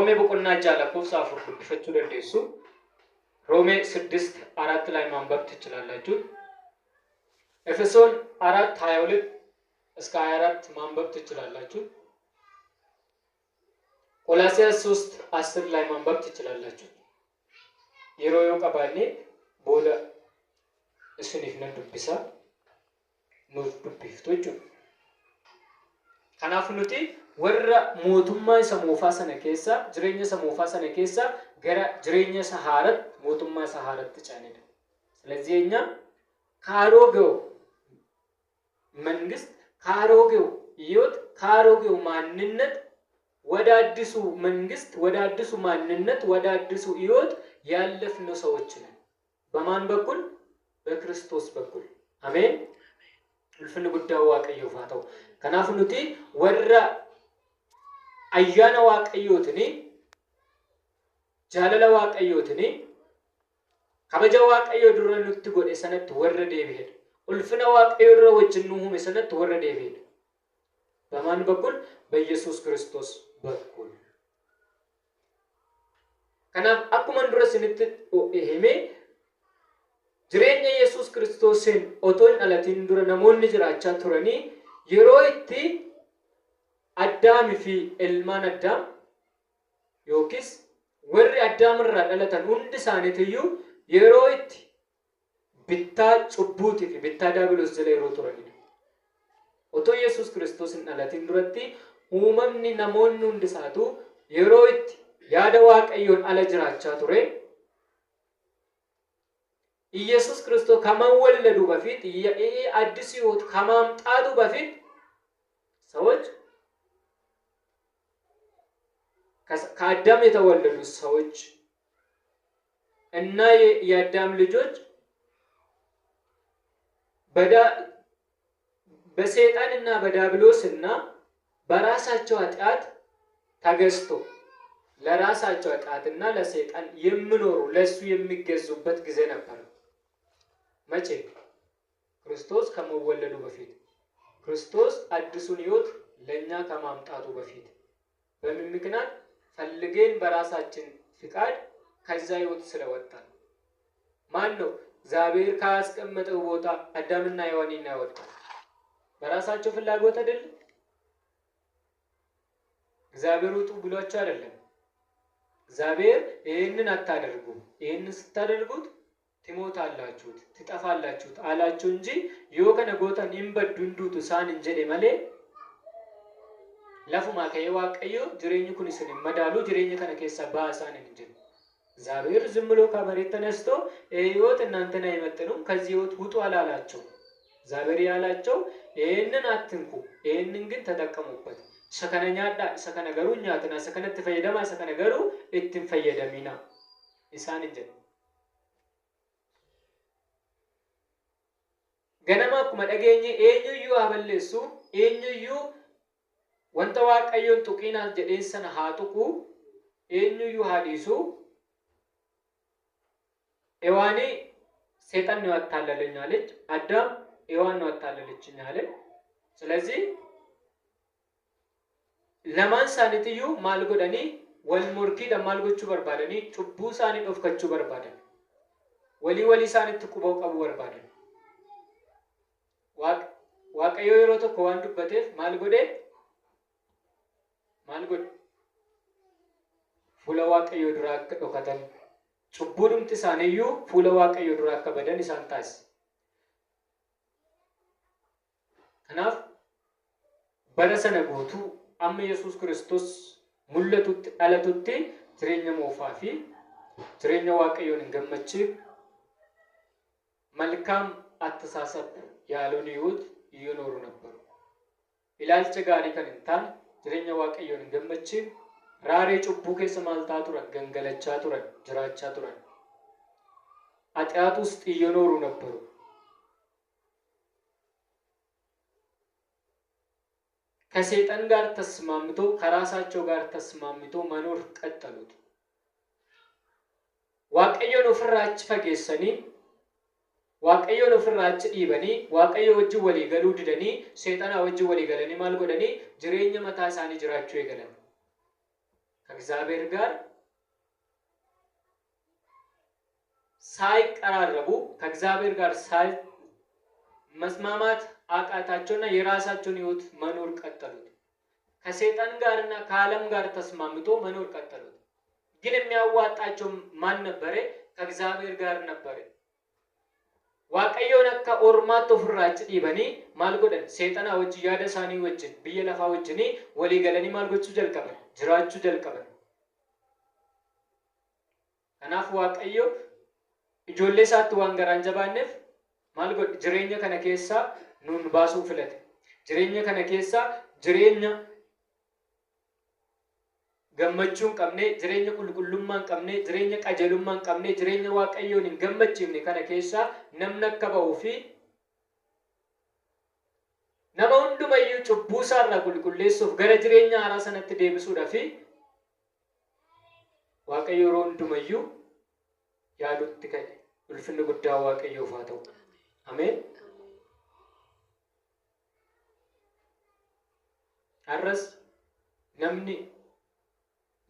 roomee boqonnaa lakkoofsa 4 dubbifachuu dandeessu. roomee 6:4 ላይ ማንበብ ትችላላችሁ። ኤፌሶን 4:22 እስከ 24 ማንበብ ትችላላችሁ። ቆላስይስ 3:10 ላይ ማንበብ ትችላላችሁ። የሮዮ ቀባኔ ቦለ እስኒፍ ነን ዱብሳ ኑር ዱብፍቶቹ ከናፍ ኑቲ ወራ ሞቱማ ሰሞፋ ሰነ ኬሳ ጅሬኛ ሰሞፋ ሰነ ኬሳ ገራ ጅሬኛ ሰሃረት ሞቱማ ሰሃረት ተጫነደ። ስለዚህ እኛ ካሮጌው መንግስት ካሮጌው ህይወት ካሮጌው ማንነት ወደ አዲሱ መንግስት ወደ አዲሱ ማንነት ወደ አዲሱ ህይወት ያለፍነው ሰዎች ነን። በማን በኩል? በክርስቶስ በኩል። አሜን። ልፍን ጉዳዩ ዋቀየው ፋታው ከናፍ ኑቲ ወራ አያና ዋቀዮትኒ ጃለላ ዋቀዮትኒ ከበጃ ዋቀዮ ድረኑት ጎዴ ሰነት ወረደ ይሄድ ኡልፍና ዋቀዮ ድረ ወጅኑሁም ሰነት ወረደ ይሄድ በማን በኩል? በኢየሱስ ክርስቶስ በኩል። ከናፍ አኩመን ድረስ ንት ይሄሜ ጅሬኛ ኢየሱስ ክርስቶስን ኦቶን አላቲን ድረ ነሞን ጅራቻ ቱረኒ የሮይቲ አዳም ፊ ኤልማን አዳም ዮኪስ ወሪ አዳም ራዳለታን ሁንድ ሳኔትዩ የሮይቲ ቢታ ጩቡቲ ቢታ ዳብሎስ ዘለ ሮቱረኒ ኦቶ ኢየሱስ ክርስቶስን አላቲን ድረቲ ኡመምኒ ነሞን ሁንድ ሳቱ የሮይቲ ያደ ዋቀዮን አለጅራቻ ቱሬ ኢየሱስ ክርስቶስ ከመወለዱ በፊት አዲስ ህይወት ከማምጣቱ በፊት ሰዎች ከአዳም የተወለዱ ሰዎች እና የአዳም ልጆች በሰይጣንና በዲያብሎስና በራሳቸው ኃጢአት ተገዝቶ ለራሳቸው ኃጢአትና ለሰይጣን የሚኖሩ ለሱ የሚገዙበት ጊዜ ነበር። መቼ? ክርስቶስ ከመወለዱ በፊት ክርስቶስ አዲሱን ህይወት ለኛ ከማምጣቱ በፊት በምን ምክንያት? ፈልገን በራሳችን ፍቃድ ከዛ ህይወት ስለወጣን። ማን ነው? እግዚአብሔር ካስቀመጠው ቦታ አዳምና ሔዋንን ያወጣው በራሳቸው ፍላጎት አይደለም። እግዚአብሔር ውጡ ብሏቸው አይደለም። እግዚአብሔር ይሄንን አታደርጉ፣ ይሄንን ስታደርጉት ትሞታላችሁ፣ ትጠፋላችሁ አላችሁ እንጂ የወከነ ጎታን ይንበዱንዱቱ ሳን እንጀዴ ማለ ለፉማ ከየዋቀዩ ጅሬኝ ኩንስን መዳሉ ጅሬኝ ከነ ከሰ ባሳን እንጀ እግዚአብሔር ዝም ብሎ ከመሬት ተነስቶ ህይወት እናንተን አይመጥኑም ከዚህ ህይወት ውጡ አላላቸው። እግዚአብሔር ያላቸው ይሄንን አትንኩ፣ ይሄንን ግን ተጠቀሙበት። ሰከነኛዳ ሰከነገሩኛትና ሰከነት ፈየደማ ሰከነገሩ እትን ፈየደሚና ኢሳን እንጀ ገነማ ኩማ ደገኘ ኤኙዩ አበለሱ ኤኙዩ ወንተ ዋቀዮን ጡቂና ጀዴሰን ሃጡቁ ኤኙዩ ሃዲሱ ኤዋኔ ሰይጣን ነው ያታለለኛለች፣ አዳም ኤዋን ነው ያታለለችኛለ። ስለዚህ ለማን ሳንትዩ ማልጎደኒ ወልሙርኪ ደማልጎቹ በርባደኒ ጩቡ ሳኒ ዶፍከቹ በርባደኒ ወሊ ሳንት ቁበው ቀቡ በርባደኒ ዋቀዮ የሮቶ ከዋንዱ በቴፍ ማልጎዴ ፉለ ዋቀዮ ድራክ ዶከተን ጩቡንም ትሳነዩ ፉለ ዋቀዮ ድራክ በደን ሳንታስ ከናፍ በረሰነ ጎቱ አመ ኢየሱስ ክርስቶስ ሙለቱት አለቱት ትሬኛ ሞፋፊ ትሬኛ ዋቀዮን ገመች መልካም አተሳሰብ ያሉን ህይወት እየኖሩ ነበሩ። ኢላልቸ ጋሪ ከንታን ትሬኛ ዋቀዮን ገመች ራሬ ጩቡ ከሰማልታ ቱረን ገንገለቻ ቱረን ጅራቻ ቱረን አጥያት ውስጥ እየኖሩ ነበሩ። ከሰይጣን ጋር ተስማምቶ ከራሳቸው ጋር ተስማምቶ መኖር ቀጠሉት። ዋቀዮን ፍራች ፈገሰኒ ዋቀዮን ፍራች ዲበኒ ዋቀዮ ወጅ ወሊ ገሉ ድደኒ ሰይጣን ወጅ ወሊ ገለኒ ማልጎደኒ ጅሬኛ መታሳኒ ጅራቸው ይገለን ከእግዚአብሔር ጋር ሳይቀራረቡ ከእግዚአብሔር ጋር መስማማት አቃታቸውና የራሳቸውን ሕይወት መኖር ቀጠሉት። ከሰይጣን ጋርና ከዓለም ጋር ተስማምቶ መኖር ቀጠሉት። ግን የሚያዋጣቸው ማን ነበረ? ከእግዚአብሔር ጋር ነበረ። waaqayyoon akka ormaatti ofirraachi dhiibanii maal godhan? seexana wajjin yaada isaanii wajjin biyya lafaa wajjin walii galanii maal gochuu jalqaban? jiraachuu jalqaban. kanaaf waaqayyo ijoollee isaatti waan garaan jabaanneef maal godhe? jireenya kana keessaa nuun baasuu filate. jireenya kana keessaa jireenya gammachuun qabne, jireenya qulqullummaan qabne, jireenya qajeelummaan qabne, jireenya waaqayyoon hin gammachiifne kana keessaa namni akka ba'uu fi nama hundumayyuu cubbuu isaarraa qulqulleessuuf gara jireenya haaraa sanatti deebisuudha fi waaqayyo yeroo hundumayyuu yaadutti ka'e. ulfinni guddaa waaqayyoof haa ta'u. Ameen. har'as namni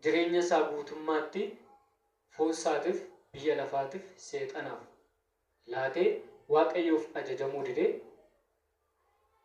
jireenya isaa guutummaatti foon isaatiif, biyya lafaatiif, seexanaaf laatee waaqayyoof ajajamuu didee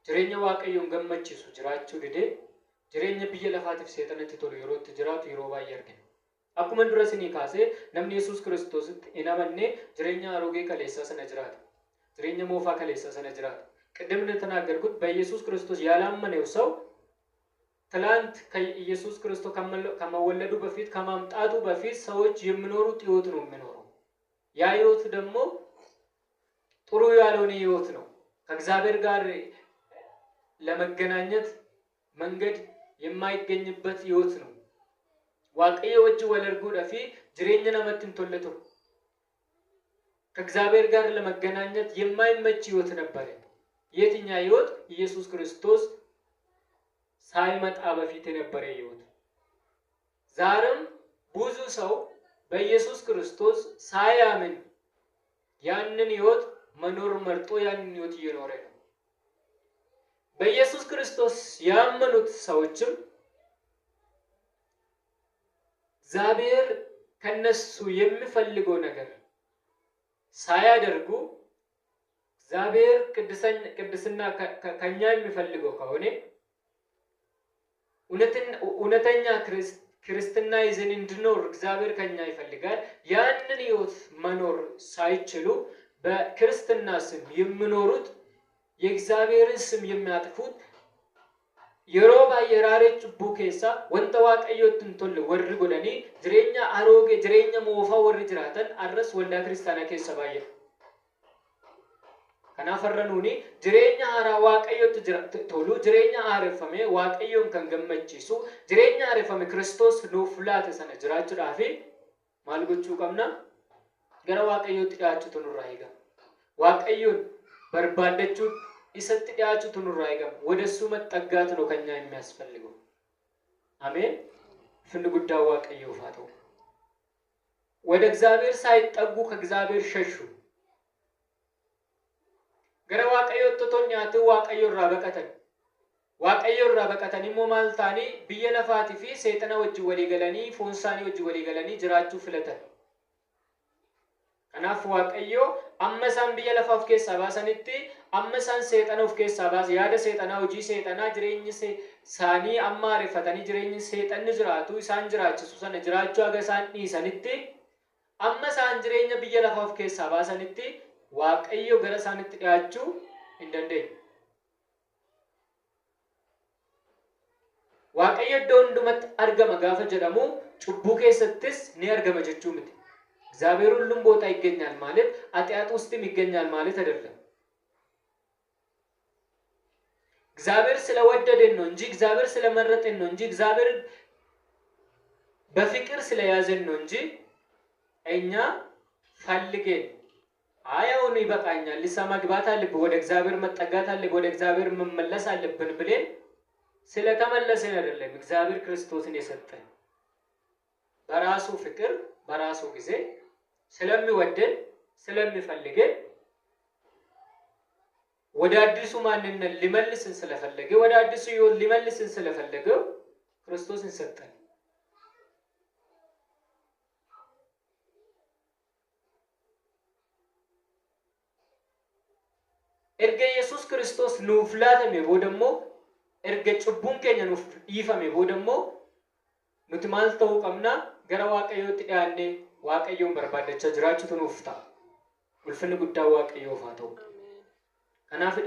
jireenya waaqayyoon gammachiisu jiraachuu didee jireenya biyya lafaatiif seexanatti tolu yeroo itti jiraatu yeroo baay'ee argina. akkuma dura isinii kaasee namni Yesuus Kiristoositti hin amanne jireenya aroogee kaleessaa sana jiraata. jireenya moofaa kaleessaa sana jiraata. ቅድም እንደተናገርኩት በኢየሱስ ክርስቶስ ያላመነው ሰው ትላንት ከኢየሱስ ክርስቶስ ከመወለዱ በፊት ከማምጣቱ በፊት ሰዎች የሚኖሩት ህይወት ነው የሚኖረው። ያ ህይወት ደግሞ ጥሩ ያልሆነ ህይወት ነው። ከእግዚአብሔር ጋር ለመገናኘት መንገድ የማይገኝበት ህይወት ነው። waaqayyo wajji wal arguudha fi jireenya namatti hin tolletu. ከእግዚአብሔር ጋር ለመገናኘት የማይመች ህይወት ነበር። የትኛው ህይወት? ኢየሱስ ክርስቶስ ሳይመጣ በፊት የነበረ ህይወት። ዛሬም ብዙ ሰው በኢየሱስ ክርስቶስ ሳያምን ያንን ህይወት መኖር መርጦ ያንን ህይወት እየኖረ ነው። በኢየሱስ ክርስቶስ ያመኑት ሰዎችም እግዚአብሔር ከነሱ የሚፈልገው ነገር ሳያደርጉ እግዚአብሔር ቅድስና ከኛ የሚፈልገው ከሆነ እውነተኛ ክርስትና ይዘን እንድኖር እግዚአብሔር ከኛ ይፈልጋል። ያንን ህይወት መኖር ሳይችሉ በክርስትና ስም የሚኖሩት የእግዚአብሔርን ስም የሚያጥፉት የሮባ የራሬች ቡኬሳ ወንተ waaqayyoትን ቶል ወር ጎለኒ ጅሬኛ አሮጌ ጅሬኛ ሞፋ ወር ጅራተን አረስ ወልዳ ክርስቲያና ከሰባየ ከናፈረኑኒ ጅሬኛ አራ waaqayዮት ቶሉ ጅሬኛ አረፈመ waaqayዮን ከንገመቺሱ ጅሬኛ አረፈመ ክርስቶስ ኖፍላተ ሰነ ጅራቹ ዳፊ ማልጎቹ ቀምና ገረ waaqayዮት ዳቹ ተኑራይጋ waaqayዮን በርባደቹ ይሰጥ ዳቹ ተኑራይጋ ወደሱ መጠጋት ነው ከኛ የሚያስፈልገው። አሜን። ፍንድ ጉዳው waaqayዮ ፋተው ወደ እግዚአብሔር ሳይጠጉ ከእግዚአብሔር ሸሹ። ገረ waaqayዮት ተቶኛቱ waaqayዮ ራበቀተን ሞማልታኒ በየለፋቲ ፊ ሰይጣና ወጅ ወሊገለኒ ፎንሳኒ ወጅ ወሊገለኒ ጅራቹ ፍለተን ከናፍ waaqayዮ አመሳን በየለፋፍ ከሰባሰንቲ አመሳን ሰይጣኖፍ ከሰባስ ያደ ሰይጣና ወጂ ሰይጣና ጅሬኝ ሳኒ አማረ ፈተኒ ጅሬኝ ሰይጣን ጅራቱ ኢሳን ጅራቹ ሰነ ጅራቹ አገሳን ኢሰንቲ አመሳን ጅሬኝ በየለፋፍ ከሰባሰንቲ waaqayዮ ገረሳንቲ ዳቹ እንደንደ waaqayዮ ዶንዱመት አርገመ ጋፈ ጀደሙ ጩቡ ከሰትስ ኒ አርገመ ጀቹ ምት እግዚአብሔር ሁሉም ቦታ ይገኛል ማለት አጥያት ውስጥም ይገኛል ማለት አይደለም። እግዚአብሔር ስለወደደን ነው እንጂ እግዚአብሔር ስለመረጠን ነው እንጂ እግዚአብሔር በፍቅር ስለያዘን ነው እንጂ እኛ ፈልገን አያውን ይበቃኛል ለሰማ ግባት አለብ ወደ እግዚአብሔር መጠጋት አለብ ወደ እግዚአብሔር መመለስ አለብን ብለን ስለተመለሰን አይደለም። እግዚአብሔር ክርስቶስን የሰጠን በራሱ ፍቅር በራሱ ጊዜ ስለሚወደን ስለሚፈልገን ወደ አዲሱ ማንነት ሊመልስን ስለፈለገ ወደ አዲሱ ህይወት ሊመልስን ስለፈለገ ክርስቶስን ሰጠን። erga Yesuus Kiristoos nuuf laatame boodammoo erga cubbuun keenya nuuf dhiifame boodammoo nuti maal ta'uu qabna? Gara Waaqayyootti dhiyaannee Waaqayyoon barbaadachaa jiraachuutu nuuf ta'a. Ulfinni guddaa Waaqayyoof haa ta'u. Kanaaf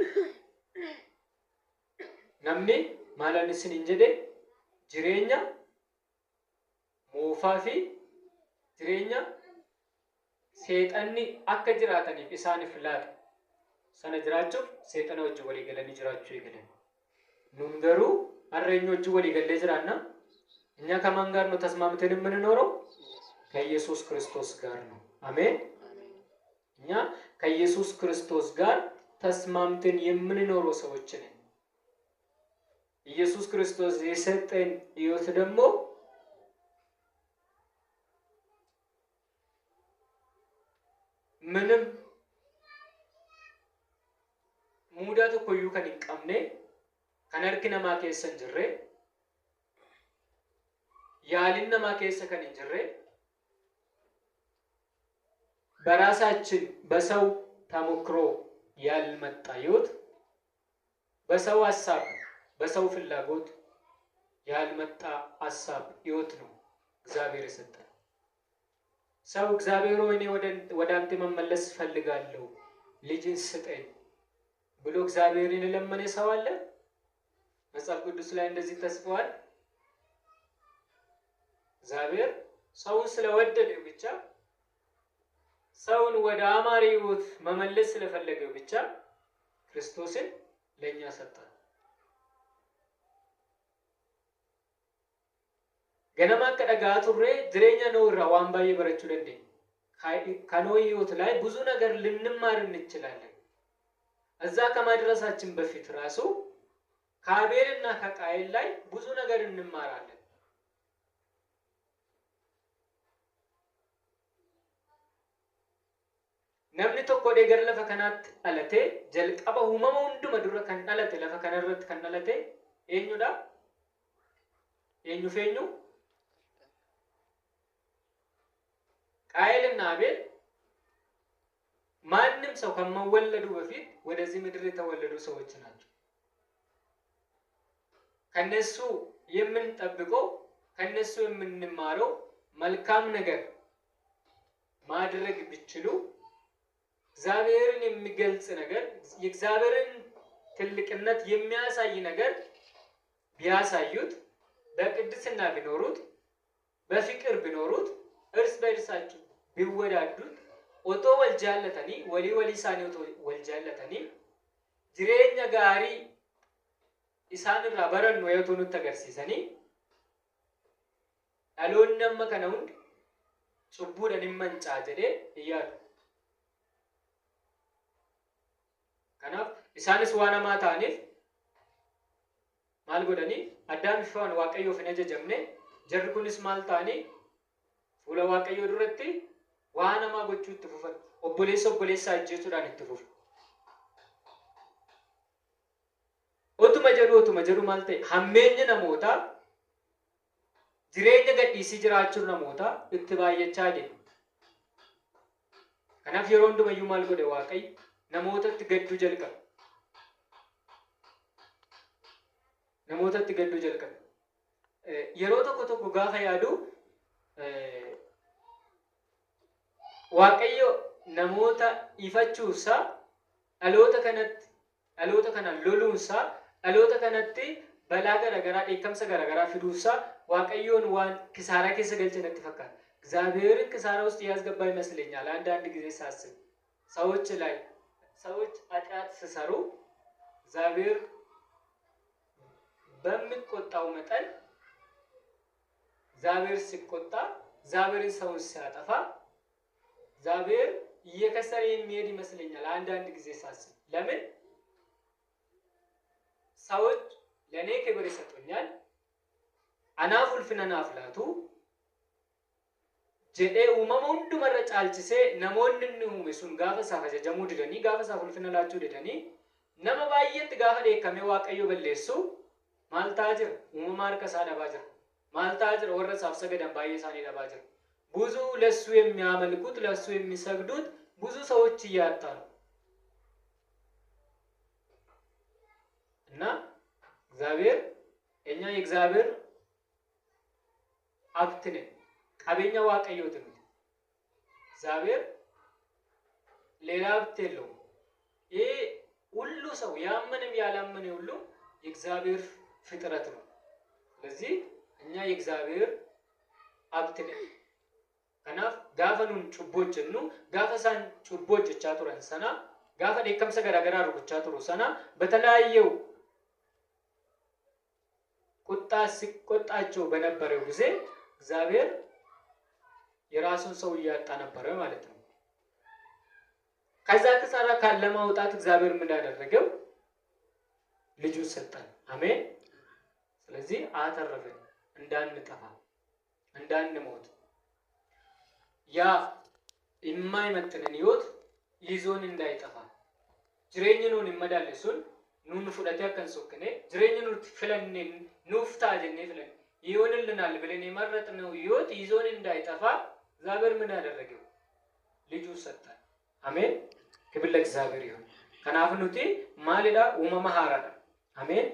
namni maalan isiniin jedhe jireenya moofaa fi jireenya seexanni akka jiraataniif isaaniif laata. Sana jiraachuuf seexana wajjin walii galanii jiraachuu eegalan. Nun garuu harreenyi wajjin walii gallee jiraanna. እኛ ከማን ጋር ነው ተስማምተን የምንኖረው? ከኢየሱስ ክርስቶስ ጋር ነው። አሜን። እኛ ከኢየሱስ ክርስቶስ ጋር ተስማምተን የምንኖረው ሰዎች ነን። ኢየሱስ ክርስቶስ የሰጠን ሕይወት ደግሞ ምንም ሙዳቱ ኮዩ ከንቀምኔ ከነርክ ነማ ከሰን ጅሬ ያልን ነማ ከሰ ከን ጅሬ በራሳችን በሰው ተሞክሮ ያልመጣ ሕይወት በሰው ሐሳብ በሰው ፍላጎት ያልመጣ ሐሳብ ሕይወት ነው እግዚአብሔር የሰጠን። ሰው እግዚአብሔር ሆይ እኔ ወደ አንተ መመለስ ፈልጋለሁ ልጅን ስጠኝ ብሎ እግዚአብሔርን ለመነ ሰው አለ? መጽሐፍ ቅዱስ ላይ እንደዚህ ተጽፏል። እግዚአብሔር ሰውን ስለወደደ ብቻ ሰውን ወደ አማረ ሕይወት መመለስ ስለፈለገ ብቻ ክርስቶስን ለኛ ሰጠ። ገነማ ከደጋ ቱሬ ድሬኛ ነው ራዋን ባይ በረቹ ደንዴ ከኖህ ሕይወት ላይ ብዙ ነገር ልንማር እንችላለን። እዛ ከማድረሳችን በፊት ራሱ ከአቤልና ከቃየል ላይ ብዙ ነገር እንማራለን። namni tokko deegar lafa kanaatti dhalate jalqaba uumama hunduma dura kan dhalate lafa kanarratti kan dhalate eenyudha? eenyu? ቃየልና አቤል ማንም ሰው ከመወለዱ በፊት ወደዚህ ምድር የተወለዱ ሰዎች ናቸው። ከነሱ የምንጠብቀው ከነሱ የምንማረው መልካም ነገር ማድረግ ቢችሉ እግዚአብሔርን የሚገልጽ ነገር የእግዚአብሔርን ትልቅነት የሚያሳይ ነገር ቢያሳዩት በቅድስና ቢኖሩት በፍቅር ቢኖሩት እርስ በእርሳቸው ቢወዳዱት ኦቶ ወልጃለተኒ ወሊ ሳኒውቶ ወልጃለተኒ ጅሬኛ ጋሪ ኢሳንራ በረን ወየቱን ተገርሲሰኒ አሎነም ከነውንድ ጩቡደን መንጫ ጀዴ ይያዱ ከናፍ ኢሳንስ ዋናማ ታኒፍ ማል ጎደኒ አዳም ፊዋን ዋቀዮ ፍነጀ ጀምኔ ጀርኩንስ ማልታኒ ፉለ ዋቀዮ ዱረቲ ዋናማ ጎቹ ትፉፈን ኦቦሌሳ እጀቱዳን ትፉፍ ኦቱማ ጀዱ ማልቴ ሐሜኝ ነሞታ ጅሬኛ ገዲሲ ጅራቹ ነሞታ እትባየቻ ደ ከናፍ የሮንዱ መዩ ማል ጎደ ዋቀይ namootatti gadduu jalqabe. Yeroo tokko gaafa yaadu Waaqayyo namoota ifachuusaa dhaloota kana loluunsaa dhaloota kanatti balaa garaagaraa dheekkamsa garaagaraa fiduusaa Waaqayyoon waan kisaaraa keessa galche natti fakkaata. እግዚአብሔርን ኪሳራ ውስጥ ያስገባ ይመስለኛል አንዳንድ ጊዜ ሳስብ ሰዎች ኃጢአት ሲሰሩ እግዚአብሔር በሚቆጣው መጠን እግዚአብሔር ሲቆጣ እግዚአብሔር ሰውን ሲያጠፋ እግዚአብሔር እየከሰረ የሚሄድ ይመስለኛል አንዳንድ ጊዜ ሳስብ። ለምን ሰዎች ለኔ ክብር ይሰጡኛል አናፉል ፍነናፍላቱ ጀዴ ኡማማ ሁንዱ መረጫ አልችሴ ነሞንን ኡሜሱን ጋፈ ሳፈጀ ጀሙ ድደኒ ጋፈ ሳፉል ፍነላችሁ ድደኒ ነመ ባየት ጋፈ ደከመ ዋቀዮ በለሱ ማልታጅር ኡማማር ከሳዳባጅር ማልታጅር ወረስ አፍሰገደን ባየሳኔ ዳባጅር ብዙ ለሱ የሚያመልኩት ለሱ የሚሰግዱት ብዙ ሰዎች እያጣሉ እና እግዚአብሔር እኛ የእግዚአብሔር ሀብት ነን። ቀበኛ ዋቀዮት ነው። እግዚአብሔር ሌላ ሀብት የለውም። ይሄ ሁሉ ሰው ያመንም ያላመነ ሁሉ የእግዚአብሔር ፍጥረት ነው። ስለዚህ እኛ የእግዚአብሔር ሀብት ነን። ከናፍ ጋፈኑን ጩቦች ነው ጋፈሳን ጩቦች ቻቱረን ሰና ጋፈ ደከምሰ ገራገራ ሩቁ ቻቱሩ ሰና በተለያየው ቁጣ ሲቆጣቸው በነበረው ጊዜ እግዚአብሔር የራሱን ሰው እያጣ ነበረ ማለት ነው። ከዛ ከሳራ ካለማውጣት እግዚአብሔር ምን ያደረገው? ልጁን ሰጠን። አሜን። ስለዚህ አተረፈን እንዳንጠፋ እንዳንሞት ያ የማይመጥነን ህይወት ይዞን እንዳይጠፋ ጅሬኝኑን ይመዳለሱን ኑን ፍለታ ከንሶከኔ ጅሬኝኑን ፍለን ኑፍታ ጀኔ ፍለን ይሆንልናል ብለን የመረጥነው ህይወት ይዞን እንዳይጠፋ እግዚአብሔር ምን ያደረገው? ልጁን ሰጠን። አሜን። ክብር ለእግዚአብሔር ይሁን። ከናፍኑቲ ማለዳ ኡመማ ሐራዳ አሜን።